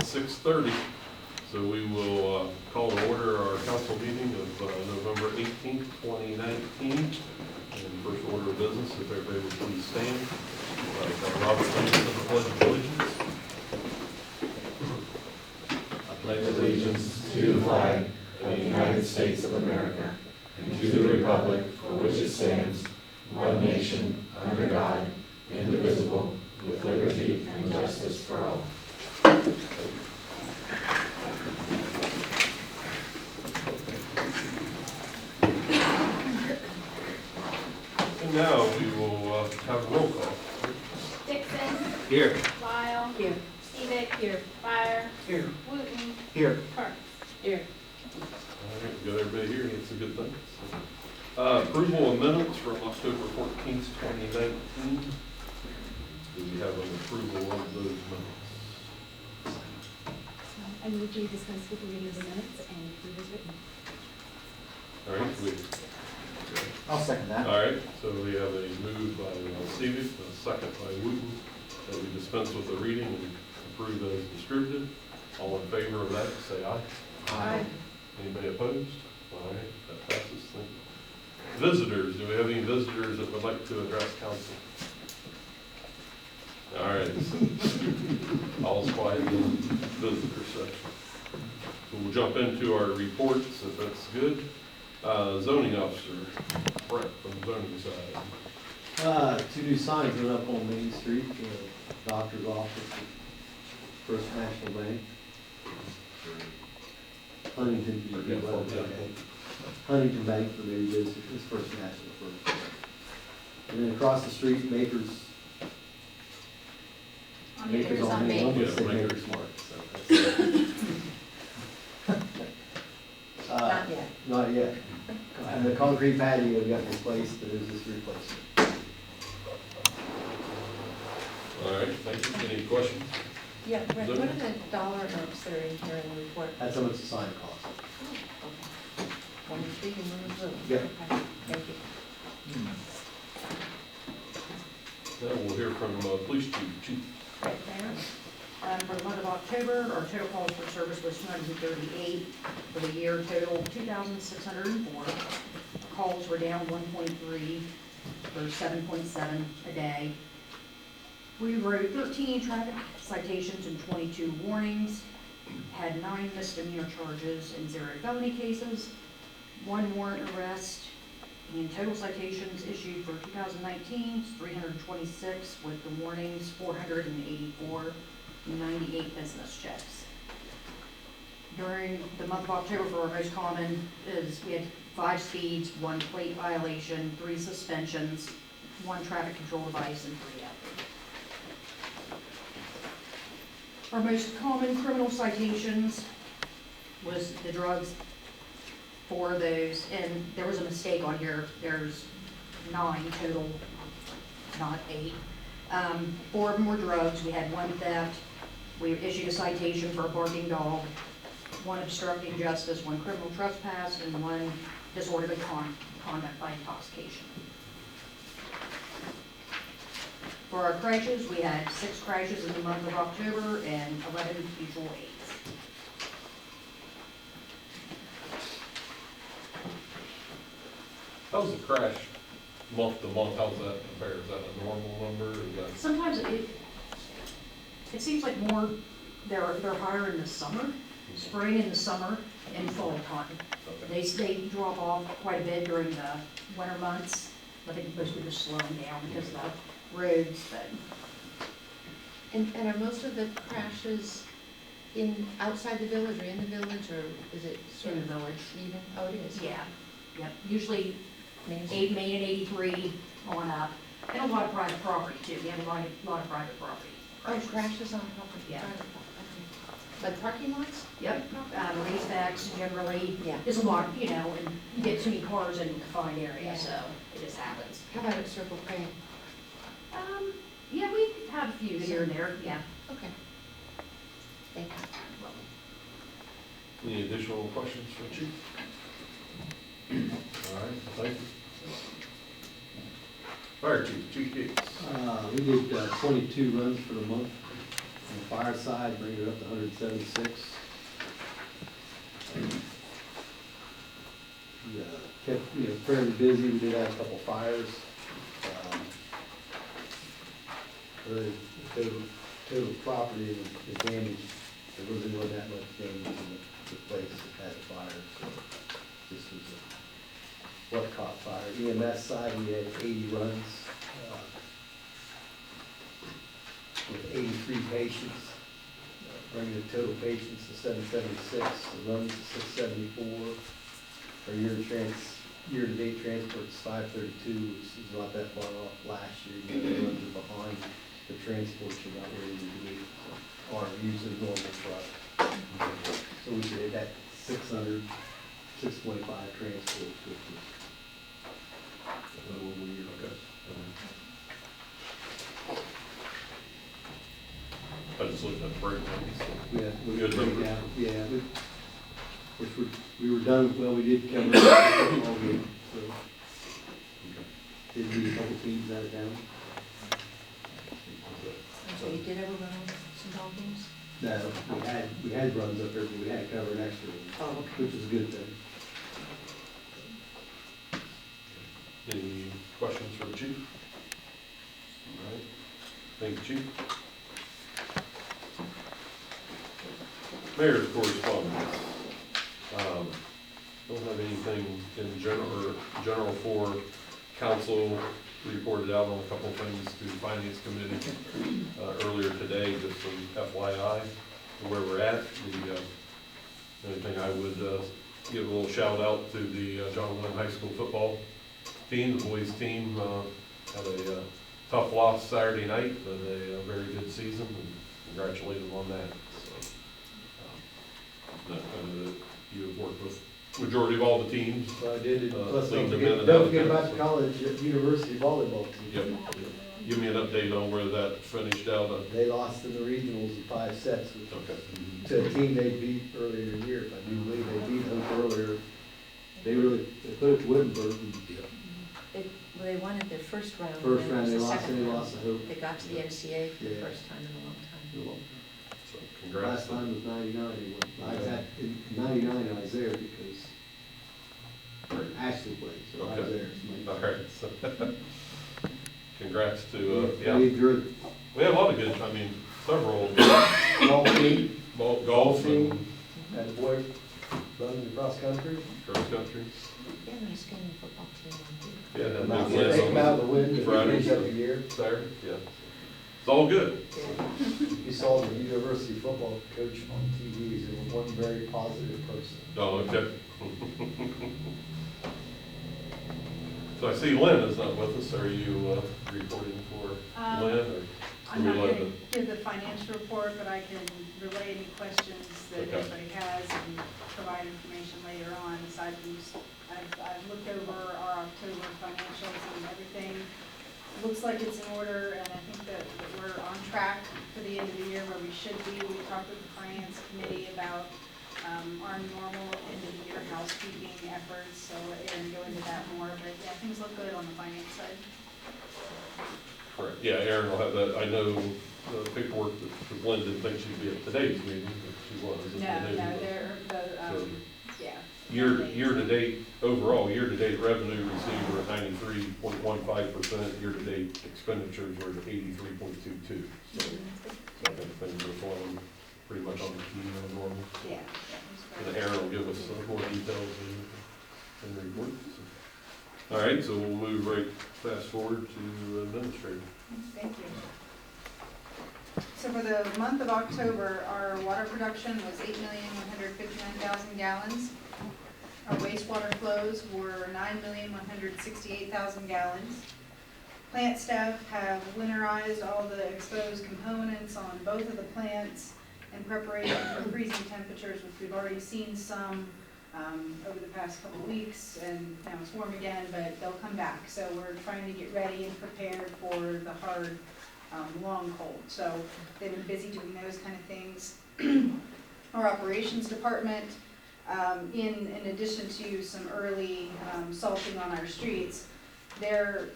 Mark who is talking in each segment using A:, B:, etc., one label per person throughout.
A: 6:30. So we will call to order our council meeting of November 18th, 2019. And first order of business, if everybody would please stand. Robert, lead us in the Pledge of Allegiance.
B: I pledge allegiance to the flag of the United States of America and to the republic for which it stands, one nation, under God, indivisible, with liberty and justice for all.
A: And now we will have a roll call.
C: Dixon.
A: Here.
C: Lyle.
D: Here.
C: Stevic. Here. Fire.
D: Here.
C: Wooten.
D: Here.
C: Kearns.
D: Here.
A: All right, got everybody here, that's a good thing. Approval of minutes from October 14th, 2019. Do we have an approval of those minutes?
E: I move we dispense with the reading of the minutes and approve as written.
A: All right,
D: I'll second that.
A: all right, so we have a move by Stevic, a second by Wooten, that we dispense with the reading and approve as distributed. All in favor of that, say aye.
D: Aye.
A: Anybody opposed? All right, that passes. Thank you. Visitors, do we have any visitors that would like to address council? All right, so all's quiet in the visitor section. So we'll jump into our reports, if that's good. Zoning officer, Brett from the zoning side.
F: 2 new signs went up on Main Street, the doctor's office, First National Bank. Huntington Bank for maybe business, it's First National first. And then across the street, Maker's on Main, almost said
A: Maker's.
F: Maker's Market, so that's
D: Not yet.
F: not yet. And the concrete patio got replaced, but it was just replacement.
A: All right, thank you. Any questions?
D: Yeah, Brett, what are the dollar amounts that are in here in the report?
F: That's how much the sign costs.
D: Oh, okay. One is big and one is little.
F: Yep.
D: Okay, thank you.
A: Now we'll hear from police chief.
G: Right there. For the month of October, our total calls for service was 238. For the year, total 2,604. Calls were down 1.3 for 7.7 a day. We wrote 13 traffic citations and 22 warnings, had 9 misdemeanor charges and 0 felony cases, 1 warrant arrest, and total citations issued for 2019 is 326 with the warnings 484, 98 business checks. During the month of October, for our most common is we had 5 speeds, 1 plate violation, 3 suspensions, 1 traffic control device, and 3 after. Our most common criminal citations was the drugs. 4 of those, and there was a mistake on here, there's 9 total, not 8. 4 of them were drugs. We had 1 theft, we issued a citation for a barking dog, 1 obstructing justice, 1 criminal trespass, and 1 disorderly conduct by intoxication. For our crashes, we had 6 crashes in the month of October and 11 mutual aids.
A: How's the crash month to month? How's that compare? Is that a normal number? Is that...
G: Sometimes it seems like more, they're higher in the summer, spring in the summer, and fall time.
A: Okay.
G: They drop off quite a bit during the winter months. I think most people are slowing down because of the roads, but
D: And are most of the crashes outside the village or in the village, or is it sort
G: in
D: of
G: the village.
D: even? Oh, it is?
G: Yeah, yep. Usually
D: Main Street.
G: Main and 83 on up, and a lot of private property too. We have a lot of private property.
D: Oh, crashes on property?
G: Yeah.
D: Private property, okay. Like parking lots?
G: Yep, racetracks generally.
D: Yeah.
G: There's a lot, you know, and you get too many cars in a confined area,
D: Yeah.
G: so it just happens.
D: How about at Circle Crane?
G: Yeah, we have a few here and there, yeah.
D: Okay. Thank you.
A: Any additional questions for Chief? All right, thank you. Fire Chief, Chief Gates.
F: We did 22 runs for the month, fire side, bring it up to 176. We kept, fairly busy. We did have a couple fires. The total property was damaged. There wasn't really that much damage in the place that had a fire. So this was what caught fire. EMS side, we had 80 runs with 83 patients, bringing the total patients to 776, the runs to 674. Our year-to-date transport is 532, which is not that far off last year. The runs are behind. The transports are not where they need to be, or using normal truck. So we should hit that 600, 625 transports, which is a little over a year ago.
A: I just looked at the breakdowns.
F: Yeah, we
A: Good
F: break
A: numbers.
F: down, yeah, which we were done, well, we did cover the football game, so did we a couple teams out of town?
D: So you did ever run some ball games?
F: No, we had runs up there, but we had to cover an extra one,
D: Oh, okay.
F: which is a good thing.
A: Any questions for the chief? All right, thank you, chief. Mayor's correspondence. Don't have anything in general for council. Reported out on a couple of things to the finance committee earlier today, just some FYI where we're at. The only thing I would give a little shout out to the John Glenn High School football team. The boys team had a tough loss Saturday night, but a very good season, and congratulate them on that. So, you have worked with majority of all the teams.
F: So I did, plus
A: lead them in and out
F: don't
A: of
F: forget about
A: town,
F: the
A: so.
F: college, university volleyball team.
A: Yep. Give me an update on where that finished out.
F: They lost in the regionals in 5 sets
A: Okay.
F: to a team they beat earlier in the year. If I do believe they beat them earlier. They put it to Wittenberg. And
D: They won at their first round.
F: first
D: and then
F: round
D: it
F: they
D: was the
F: lost, and
D: second
F: they
D: round.
F: lost the hope.
D: They got to the NCAA for the
F: Yeah.
D: first time in a long time.
A: So congrats.
F: Last time was 99. I was at, in 99 I was there because Ashley played, so I was
A: Okay.
F: there.
A: All right. So, congrats to,
F: We
A: yeah.
F: enjoyed
A: We had a lot of good, several
F: the golf team,
A: golf and
F: had a boy running across country.
A: cross country.
D: They have a nice game of football team.
A: Yeah, and
F: About
A: then
F: take them out of the wind, and
A: Friday.
F: finish up the year.
A: Saturday, yeah. It's all good.
F: You saw the university football coach on TV, he was one very positive person.
A: Oh, okay. So I see Lynn is not with us. Are you reporting for Lynn, or?
H: I'm
A: do we
H: not
A: let
H: going to give the financial report, but I can relay any questions that
A: Okay.
H: anybody has and provide information later on. Aside from, I've looked over our October financials and everything. Looks like it's in order, and I think that we're on track for the end of the year where we should be. We talked with the finance committee about our normal end of the year housekeeping efforts, so we're going to go into that more, but yeah, things look good on the finance side.
A: Correct. Yeah, Erin will have that. I know the paperwork that Lynn didn't think she'd be at today's meeting, but she was.
H: No, they're,
A: So,
H: yeah.
A: Year-to-date, overall, year-to-date revenue received were at 93.15%, year-to-date expenditures were at 83.22. So I think things are flowing pretty much on the key and normal.
H: Yeah.
A: And Aaron will give us more details in the report. So. All right, so we'll move right fast forward to administrator.
H: Thank you. So for the month of October, our water production was 8,159,000 gallons. Our wastewater flows were 9,168,000 gallons. Plant staff have winterized all the exposed components on both of the plants in preparation for freezing temperatures, which we've already seen some over the past couple of weeks, and now it's warm again, but they'll come back. So we're trying to get ready and prepared for the hard, long cold. So they've been busy doing those kind of things. Our operations department, in addition to some early salting on our streets, they're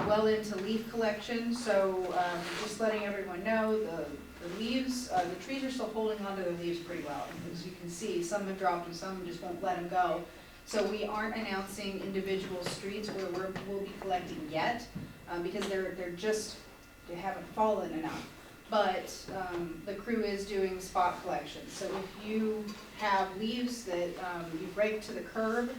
H: well into leaf collection. So just letting everyone know, the The leaves, the trees are still holding onto their leaves pretty well. As you can see, some have dropped and some just won't let them go. So we aren't announcing individual streets where we'll be collecting yet, because they haven't fallen enough. But the crew is doing spot collections. So if you have leaves that you've raked to the curb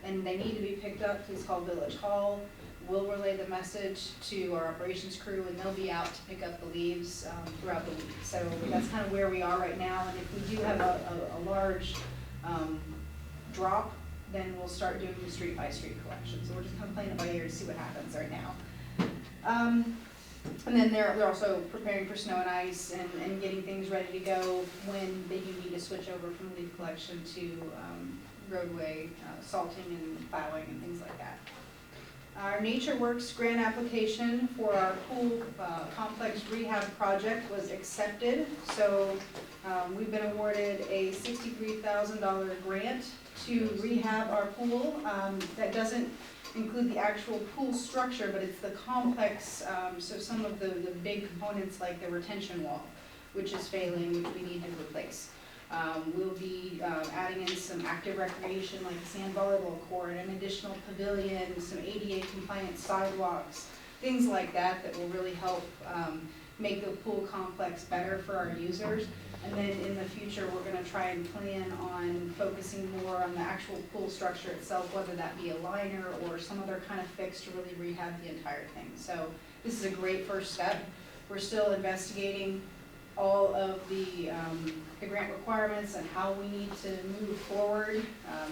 H: and they need to be picked up, please call Village Hall. We'll relay the message to our operations crew and they'll be out to pick up the leaves throughout the week. So that's kind of where we are right now. And if we do have a large drop, then we'll start doing the street by street collection. So we're just kind of playing it by ear to see what happens right now. And then they're also preparing for snow and ice and getting things ready to go when they do need to switch over from leaf collection to roadway salting and plowing and things like that. Our Nature Works grant application for our pool complex rehab project was accepted. So we've been awarded a $63,000 grant to rehab our pool. That doesn't include the actual pool structure, but it's the complex, so some of the big components like the retention wall, which is failing, which we need to replace. We'll be adding in some active recreation like a sand volleyball court, an additional pavilion, some ADA compliant sidewalks, things like that that will really help make the pool complex better for our users. And then in the future, we're going to try and plan on focusing more on the actual pool structure itself, whether that be a liner or some other kind of fix to really rehab the entire thing. So this is a great first step. We're still investigating all of the grant requirements and how we need to move forward.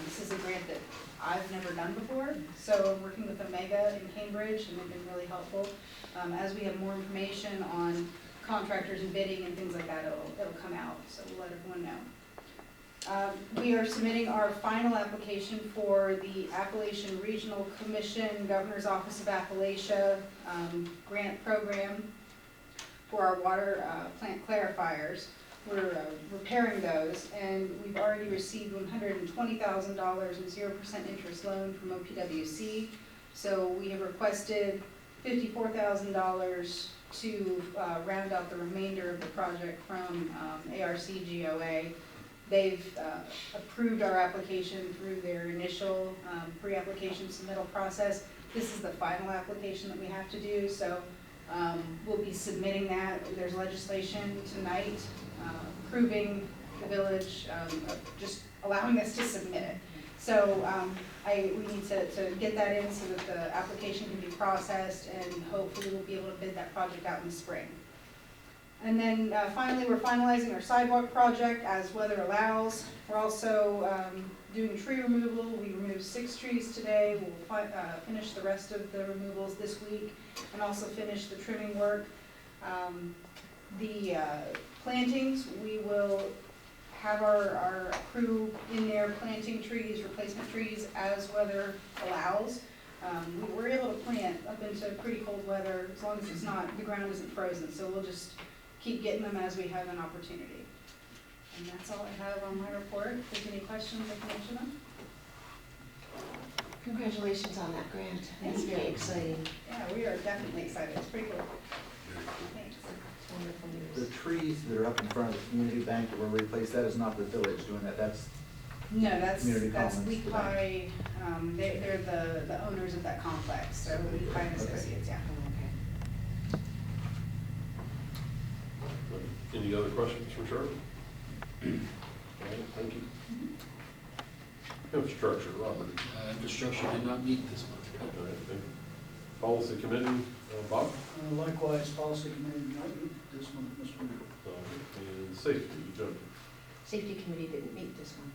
H: This is a grant that I've never done before, so I'm working with Omega in Cambridge, and they've been really helpful. As we have more information on contractors and bidding and things like that, it'll come out, so we'll let everyone know. We are submitting our final application for the Appalachian Regional Commission Governor's Office of Appalachia grant program for our water plant clarifiers. We're repairing those, and we've already received $120,000 in 0% interest loan from OPWC. So we have requested $54,000 to round out the remainder of the project from ARC-GOA. They've approved our application through their initial pre-application submittal process. This is the final application that we have to do, so we'll be submitting that. There's legislation tonight approving the village, just allowing us to submit it. So we need to get that in so that the application can be processed, and hopefully we'll be able to bid that project out in the spring. And then finally, we're finalizing our sidewalk project as weather allows. We're also doing tree removal. We removed 6 trees today. We'll finish the rest of the removals this week and also finish the trimming work. The plantings, we will have our crew in there planting trees, replacement trees as weather allows. We were able to plant up into pretty cold weather as long as it's not, the ground isn't frozen, so we'll just keep getting them as we have an opportunity. And that's all I have on my report. If there's any questions, I can answer them.
D: Congratulations on that grant. That's
H: Thank
D: very
H: you.
D: exciting.
H: Yeah, we are definitely excited. It's pretty cool. Thanks.
D: It's wonderful
I: The
D: news.
I: trees that are up in front of the community bank that were replaced, that is not the village doing that, that's,
H: No, that's
I: Community Commons,
H: Leak
I: the
H: Pie, they're the owners of that complex, so Leak Pie and Associates, yeah.
D: Oh, okay.
A: Any other questions for Shirley? All right, thank you. Infrastructure, Robert.
J: Infrastructure did not meet this month.
A: All right, thank you. Policy committee, Bob?
J: Likewise, policy committee did not meet this month, Mr. Mayor.
A: And safety, Jennifer.
D: Safety committee didn't meet this month.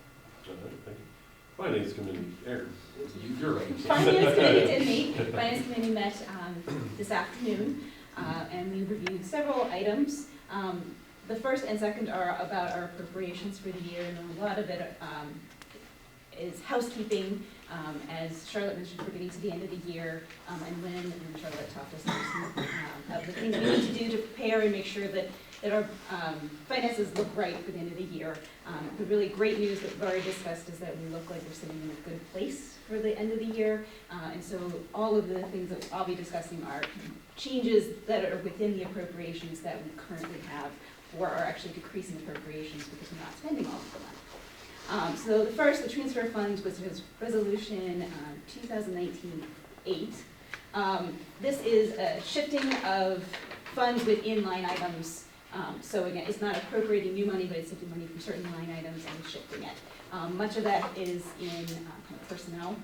A: All right, thank you. Finance committee, Aaron. You're right.
E: Finance committee did meet. Finance committee met this afternoon, and we reviewed several items. The first and second are about our appropriations for the year, and a lot of it is housekeeping. As Charlotte mentioned, we're getting to the end of the year, and Lynn and Charlotte talked us through some of the things we need to do to prepare and make sure that our finances look right for the end of the year. The really great news that we've already discussed is that we look like we're sitting in a good place for the end of the year. And so all of the things that I'll be discussing are changes that are within the appropriations that we currently have or are actually decreasing appropriations because we're not spending all of the money. So the first, the transfer funds, was resolution 2019-8. This is a shifting of funds within line items. So again, it's not appropriating new money, but it's taking money from certain line items and shifting it. Much of that is in kind of personnel.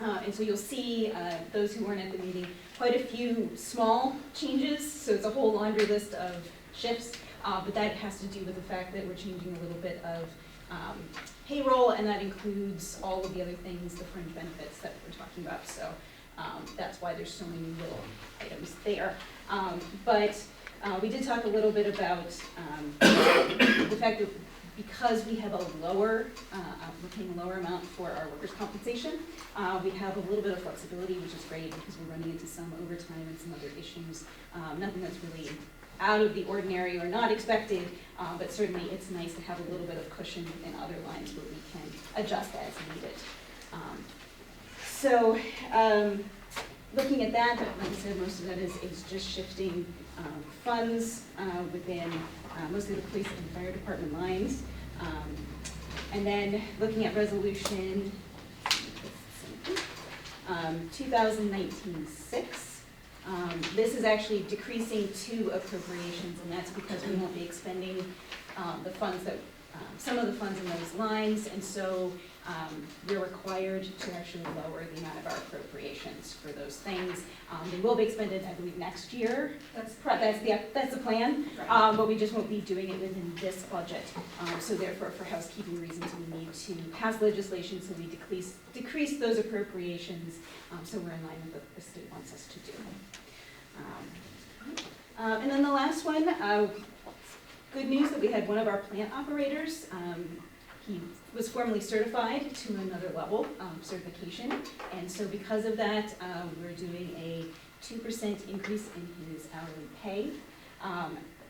E: And so you'll see, those who weren't at the meeting, quite a few small changes. So it's a whole laundry list of shifts, but that has to do with the fact that we're changing a little bit of payroll, and that includes all of the other things, the fringe benefits that we're talking about. So that's why there's so many little items there. But we did talk a little bit about the fact that because we have a lower, we're paying a lower amount for our workers' compensation, we have a little bit of flexibility, which is great because we're running into some overtime and some other issues. Nothing that's really out of the ordinary or not expected, but certainly it's nice to have a little bit of cushion in other lines where we can adjust as needed. So looking at that, like I said, most of that is just shifting funds within mostly the police and fire department lines. And then looking at resolution 2019-6, this is actually decreasing 2 appropriations, and that's because we won't be expending the funds that, some of the funds in those lines, and so we're required to actually lower the amount of our appropriations for those things. They will be expended, I believe, next year. That's the plan, but we just won't be doing it within this budget. So therefore, for housekeeping reasons, we need to pass legislation so we decrease those appropriations, so we're in line with what the state wants us to do. And then the last one, good news that we had one of our plant operators. He was formally certified to another level certification, and so because of that, we're doing a 2% increase in his hourly pay.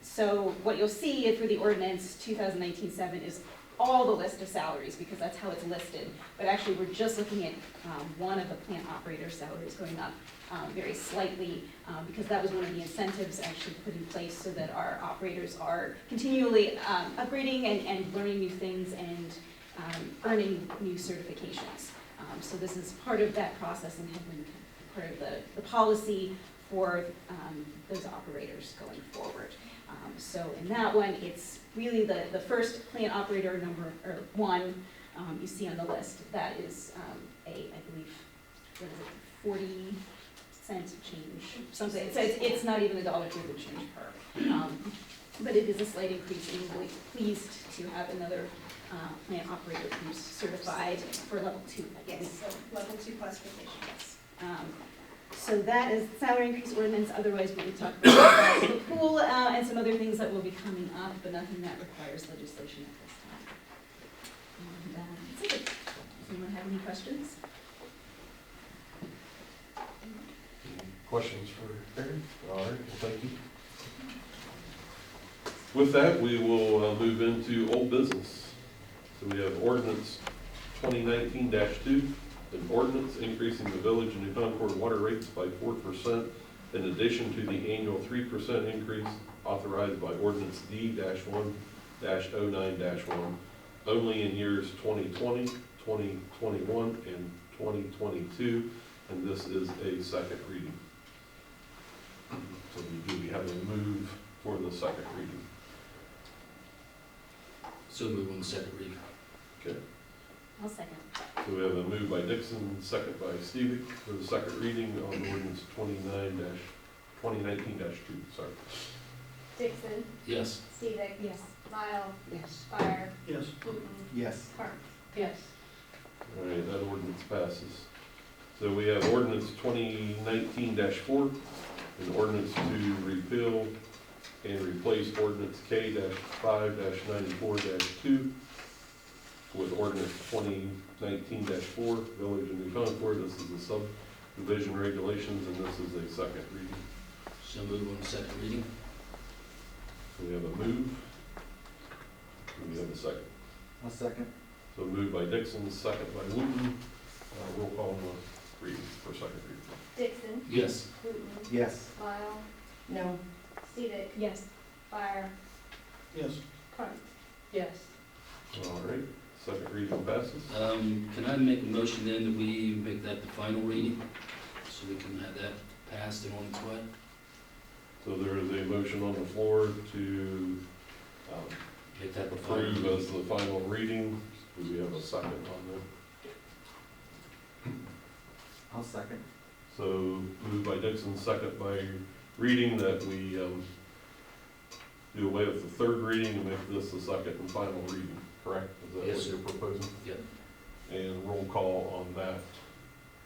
E: So what you'll see for the ordinance 2019-7 is all the list of salaries, because that's how it's listed, but actually we're just looking at one of the plant operator's salaries going up very slightly, because that was one of the incentives actually put in place so that our operators are continually upgrading and learning new things and earning new certifications. So this is part of that process and has been part of the policy for those operators going forward. So in that one, it's really the first plant operator number, or one, you see on the list. That is I believe, what is it, 40 cents change, something. So it's not even $1 worth of change per. But it is a slight increase, and we're really pleased to have another plant operator who's certified for level 2.
C: Yes, so level 2 classification, yes.
E: So that is salary increase ordinance. Otherwise, we can talk about the pool and some other things that will be coming up, but nothing that requires legislation at this time. And that's it. Does anyone have any questions?
A: Questions for Aaron? All right, well, thank you. With that, we will move into old business. So we have ordinance 2019-2, an ordinance increasing the village and New Concord water rates by 4% in addition to the annual 3% increase authorized by ordinance D-1-09-1, only in years 2020, 2021, and 2022, and this is a second reading. So we have a move for the second reading.
B: So move on the second reading.
A: Okay.
E: I'll second.
A: So we have a move by Dixon, second by Stevie for the second reading on ordinance 2019-2, sorry.
C: Dixon,
B: Yes.
C: Stevic,
E: Yes.
C: Lyle,
D: Yes.
C: Fire,
J: Yes.
C: Wooten,
I: Yes.
C: Park.
D: Yes.
A: All right, that ordinance passes. So we have ordinance 2019-4, an ordinance to repeal and replace ordinance K-5-94-2 with ordinance 2019-4, Village of New Concord. This is the subdivision regulations, and this is a second reading.
B: So move on the second reading.
A: So we have a move. And we have a second.
I: A second.
A: So moved by Dixon, second by Wooten. Roll call on the reading for second reading.
C: Dixon,
B: Yes.
C: Wooten,
I: Yes.
C: Lyle,
D: No.
C: Stevic,
E: Yes.
C: Fire,
J: Yes.
C: Carnes.
D: Yes.
A: All right, second reading passes.
B: Can I make a motion then that we make that the final reading, so we can have that passed and on its way?
A: So there is a motion on the floor to
B: Make that the final
A: approve
B: reading.
A: as the final reading. Do we have a second on that?
I: I'll second.
A: So moved by Dixon, second by reading, that we do away with the third reading and make this the second and final reading, correct? Is that
B: Yes,
A: what
B: sir.
A: you're proposing?
B: Yep.
A: And roll call on that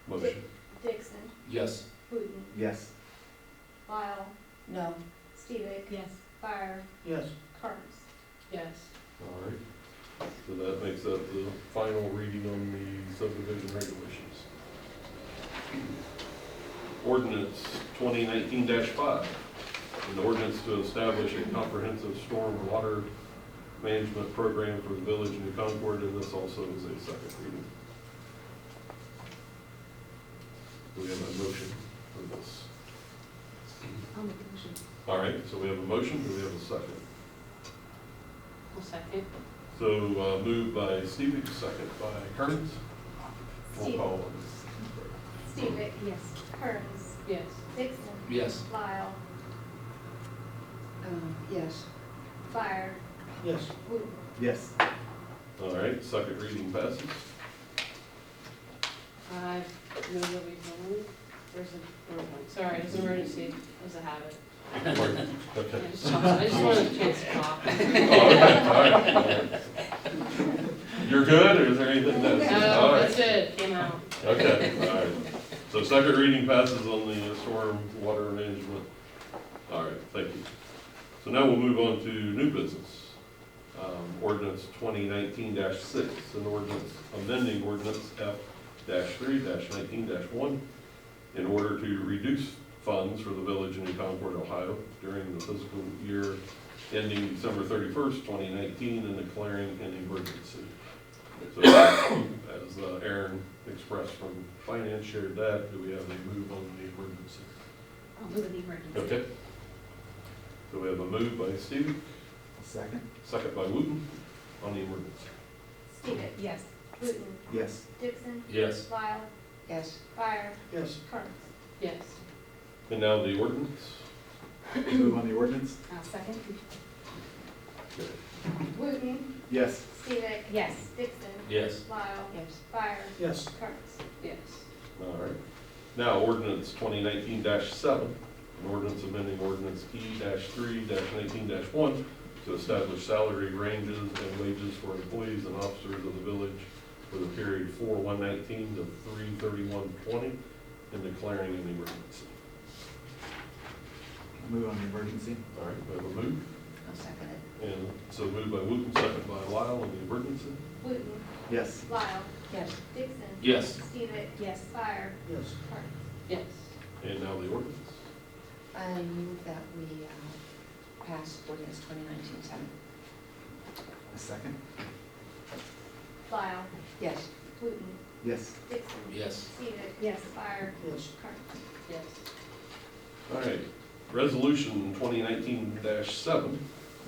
A: motion.
C: Dixon.
B: Yes.
C: Wooten.
I: Yes.
C: Lyle.
D: No.
C: Stevic.
E: Yes.
C: Fire.
J: Yes.
C: Carnes.
D: Yes.
A: All right. So that makes that the final reading on the subdivision regulations. Ordinance 2019-5, an ordinance to establish a comprehensive storm water management program for the village of New Concord, and this also is a second reading. Do we have a motion for this?
D: I'll make a motion.
A: All right, so we have a motion, do we have a second?
D: I'll second.
A: So moved by Stevie, second by Kearns. Roll call.
C: Stevic.
E: Yes.
C: Kearns.
D: Yes.
C: Dixon.
B: Yes.
C: Lyle.
D: Yes.
C: Fire.
J: Yes.
C: Wooten.
I: Yes.
A: All right, second reading passes.
D: I move that we move. Where's the, sorry, it's an emergency. It was a habit.
A: Okay.
D: I just wanted a chance to talk.
A: Oh, okay, all right. You're good, or is there anything that's?
D: No,
A: all right.
D: that's it, came out.
A: Okay, all right. So second reading passes on the storm water management. All right, thank you. So now we'll move on to new business. Ordinance 2019-6, an ordinance amending ordinance F-3-19-1 in order to reduce funds for the village of New Concord, Ohio during the fiscal year ending December 31st, 2019, and declaring an emergency. So as Aaron expressed from finance, shared that, do we have a move on the emergency?
E: I'll move the emergency.
A: Okay. So we have a move by Stevie,
I: Second.
A: second by Wooten on the emergency.
C: Stevic.
E: Yes.
C: Wooten.
I: Yes.
C: Dixon.
B: Yes.
C: Lyle.
D: Yes.
C: Fire.
J: Yes.
C: Carnes.
D: Yes.
A: And now the ordinance.
I: Move on the ordinance?
E: Second.
C: Wooten.
I: Yes.
C: Stevic.
E: Yes.
C: Dixon.
B: Yes.
C: Lyle.
D: Yes.
C: Fire.
J: Yes.
C: Carnes.
D: Yes.
A: All right. Now ordinance 2019-7, an ordinance amending ordinance E-3-19-1 to establish salary ranges and wages for employees and officers of the village for the period 4/119 to 3/31/20 and declaring an emergency.
I: Move on the emergency?
A: All right, we have a move.
D: I'll second it.
A: And so moved by Wooten, second by Lyle on the emergency.
C: Wooten.
I: Yes.
C: Lyle.
D: Yes.
C: Dixon.
B: Yes.
C: Stevic.
E: Yes.
C: Fire.
J: Yes.
C: Carnes.
D: Yes.
A: And now the ordinance.
D: I move that we pass ordinance 2019-7.
I: A second?
C: Lyle.
D: Yes.
C: Wooten.
I: Yes.
C: Dixon.
B: Yes.
C: Stevic.
E: Yes.
C: Fire.
J: Yes.
C: Carnes.
D: Yes.
A: All right, resolution 2019-7,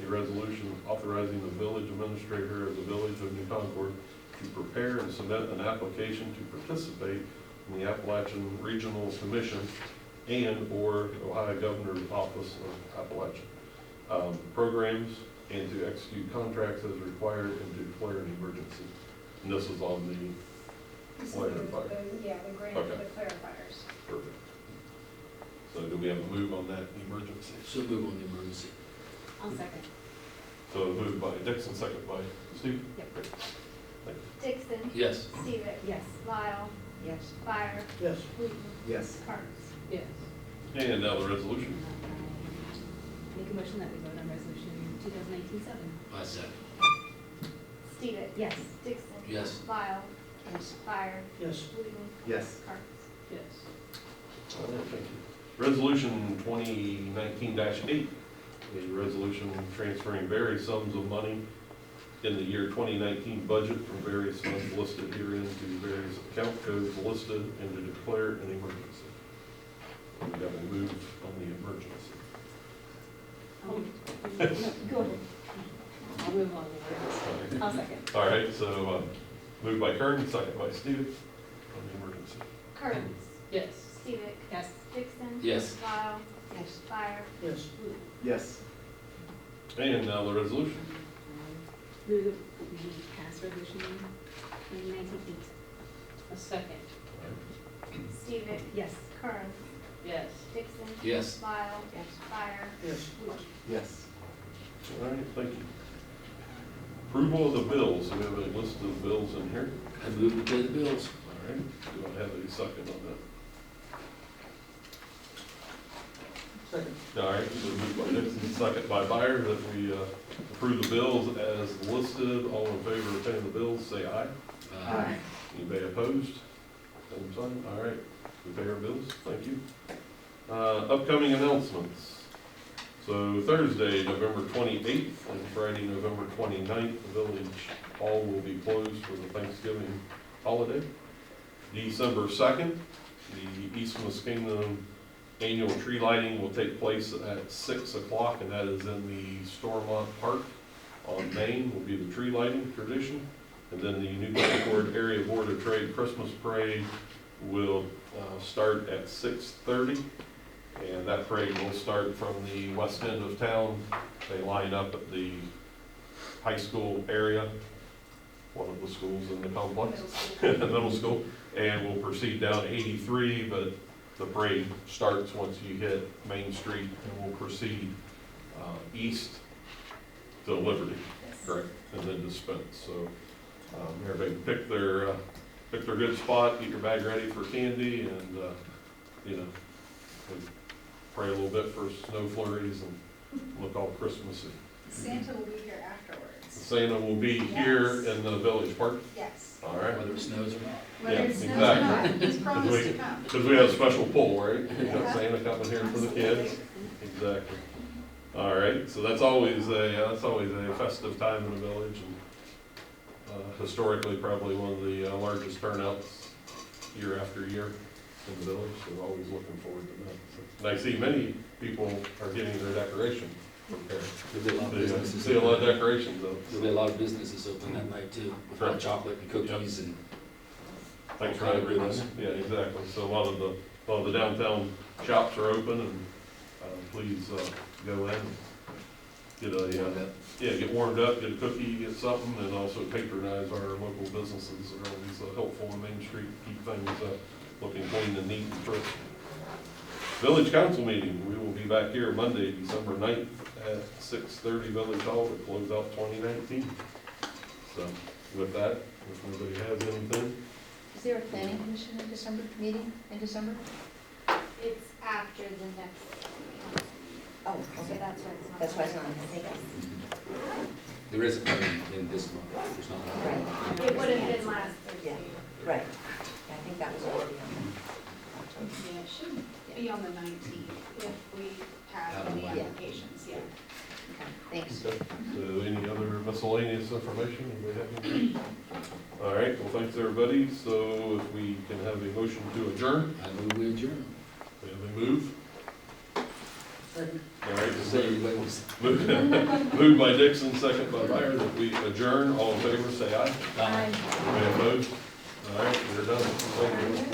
A: a resolution authorizing the village administrator of the village of New Concord to prepare and submit an application to participate in the Appalachian Regional Commission and/or Ohio Governor's Office of Appalachian programs, and to execute contracts as required and to declare an emergency. And this is on the
C: This is
A: Clarifier.
C: Yeah, the grant for
A: Okay.
C: the clarifiers.
A: perfect. So do we have a move on that emergency?
B: So move on the emergency.
E: I'll second.
A: So moved by Dixon, second by Steve.
E: Yep.
C: Dixon.
B: Yes.
C: Stevic.
E: Yes.
C: Lyle.
D: Yes.
C: Fire.
J: Yes.
C: Wooten.
I: Yes.
C: Carnes.
D: Yes.
A: And now the resolution.
E: Make a motion that we vote on resolution 2019-7.
B: I second.
C: Stevic.
E: Yes.
C: Dixon.
B: Yes.
C: Lyle.
D: Yes.
C: Fire.
J: Yes.
C: Wooten.
I: Yes.
C: Carnes.
D: Yes.
A: All right, thank you. Resolution 2019-8, a resolution transferring various sums of money in the year 2019 budget from various funds listed herein to various account codes listed and to declare an emergency. We have a move on the emergency.
E: No, go ahead. I'll move on the words. I'll second.
A: All right, so moved by Kern, second by Steve on the emergency.
C: Kearns.
E: Yes.
C: Stevic.
E: Yes.
C: Dixon.
B: Yes.
C: Lyle.
D: Yes.
C: Fire.
J: Yes.
I: Yes.
A: And now the resolution.
E: Move that we pass resolution 1918. A second.
C: Stevic.
E: Yes.
C: Kearns.
E: Yes.
C: Dixon.
B: Yes.
C: Lyle.
D: Yes.
C: Fire.
J: Yes.
I: Yes.
A: All right, thank you. Approval of the bills. We have a list of bills in here.
B: I move to pay the bills.
A: All right, do I have a second on that?
J: Second.
A: All right, so moved by Dixon, second by Byer, that we approve the bills as listed. All in favor of paying the bills, say aye.
B: Aye.
A: Anybody opposed? Same sign. All right, we pay our bills. Thank you. Upcoming announcements. So Thursday, November 28th, and Friday, November 29th, the village hall will be closed for the Thanksgiving holiday. December 2nd, the East Muskingum annual tree lighting will take place at 6 o'clock, and that is in the Stormont Park on Main, will be the tree lighting tradition. And then the New Concord Area Board of Trade Christmas Parade will start at 6:30. And that parade will start from the west end of town. They line up at the high school area, one of the schools in the complex, middle school, and will proceed down 83, but the parade starts once you hit Main Street and will proceed east to Liberty, correct, and then to Spence. So everybody pick their good spot, get your bag ready for candy, and you know, pray a little bit for snow flurries and look all Christmassy.
H: Santa will be here afterwards.
A: Santa will be here in the village park.
H: Yes.
A: All right.
B: Whether it snows or not.
H: Whether
A: Yeah,
H: it snows or not,
A: exactly.
H: he's promised to come.
A: Because we have a special pull, right? We got Santa coming here for the kids. Exactly. All right, so that's always a festive time in the village, and historically probably one of the largest turnouts year after year in the village. So we're always looking forward to that. So, and I see many people are getting their decoration prepared.
B: There'll be a lot of businesses.
A: See a lot of decorations though.
B: There'll be a lot of businesses open that night too, with hot
A: Right.
B: chocolate and cookies and.
A: Thanks for that. Yeah, exactly. So a lot of the downtown shops are open, and please go in, and get warmed up, get a cookie, get something, and also patronize our local businesses. They're always helpful on Main Street, keep things looking clean and neat and crisp. Village Council meeting, we will be back here Monday, December 9th at 6:30 Village Hall to close out 2019. So with that, if nobody has anything.
D: Is there a planning commission in December, meeting in December?
C: It's after the next council.
D: Oh,
C: So
D: okay.
C: that's why it's not.
D: That's why it's not, I think.
B: There isn't one in this month. There's not one.
D: Right.
C: It would have been last
D: Yeah,
C: Thursday.
D: right. I think that was already on October.
H: Yeah, it should be on the 19th if we have any
D: Yeah.
H: applications, yeah.
D: Okay, thanks.
A: Okay. So any other miscellaneous information? Anybody have anything? All right, well, thanks, everybody. So if we can have a motion to adjourn,
B: I move we adjourn.
A: we have a move.
J: Second.
A: All right,
B: Say everybody wants.
A: moved by Dixon, second by Meyer, that we adjourn. All in favor, say aye.
B: Aye.
A: Anybody opposed? All right, we're done. Thank you.